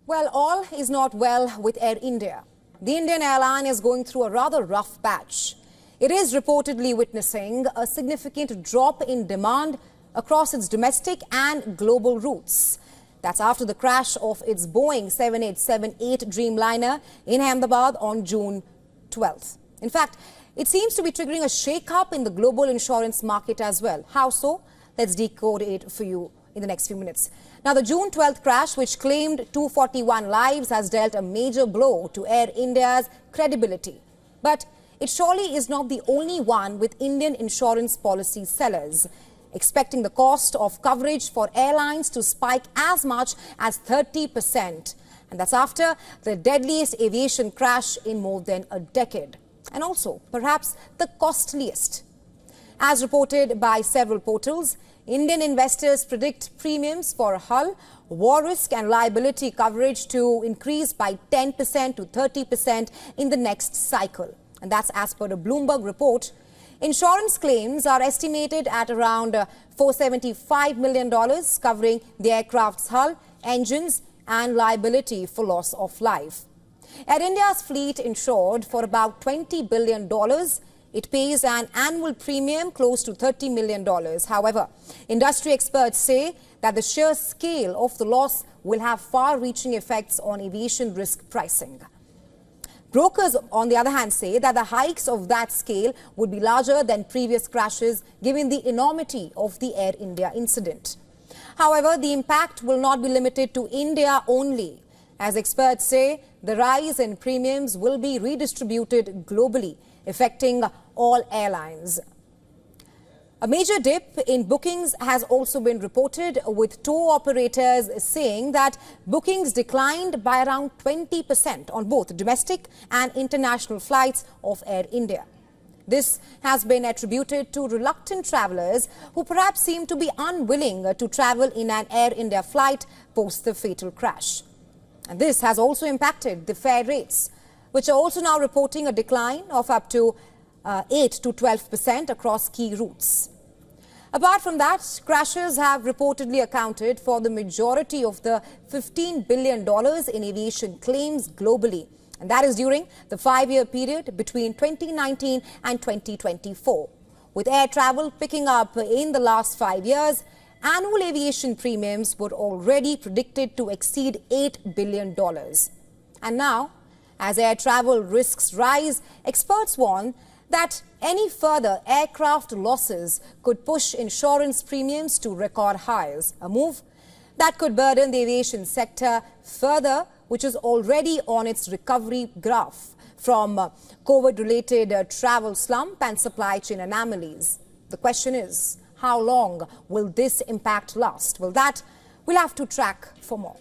Well, all is not well with Air India. The Indian airline is going through a rather rough patch. It is reportedly witnessing a significant drop in demand across its domestic and global routes. That's after the crash of its Boeing 787-8 Dreamliner in Ahmedabad on June 12th. In fact, it seems to be triggering a shake-up in the global insurance market as well. How so? Let's decode it for you in the next few minutes. Now, the June 12th crash, which claimed 241 lives, has dealt a major blow to Air India's credibility. But it surely is not the only one, with Indian insurance policy sellers expecting the cost of coverage for airlines to spike as much as 30%. And that's after the deadliest aviation crash in more than a decade. And also, perhaps the costliest. As reported by several portals, Indian investors predict premiums for hull, war risk and liability coverage to increase by 10% to 30% in the next cycle. And that's as per a Bloomberg report. Insurance claims are estimated at around $475 million, covering the aircraft's hull, engines and liability for loss of life. Air India's fleet insured for about $20 billion. It pays an annual premium close to $30 million. However, industry experts say that the sheer scale of the loss will have far-reaching effects on aviation risk pricing. Brokers, on the other hand, say that the hikes of that scale would be larger than previous crashes, given the enormity of the Air India incident. However, the impact will not be limited to India only. As experts say, the rise in premiums will be redistributed globally, affecting all airlines. A major dip in bookings has also been reported, with tour operators saying that bookings declined by around 20% on both domestic and international flights of Air India. This has been attributed to reluctant travelers who perhaps seem to be unwilling to travel in an Air India flight post the fatal crash. And this has also impacted the fare rates, which are also now reporting a decline of up to 8 to 12% across key routes. Apart from that, crashes have reportedly accounted for the majority of the $15 billion in aviation claims globally. And that is during the 5-year period between 2019 and 2024. With air travel picking up in the last 5 years, annual aviation premiums were already predicted to exceed $8 billion. And now, as air travel risks rise, experts warn that any further aircraft losses could push insurance premiums to record highs, a move that could burden the aviation sector further, which is already on its recovery graph from COVID-related travel slump and supply chain anomalies. The question is, how long will this impact last? Well, that we'll have to track for more.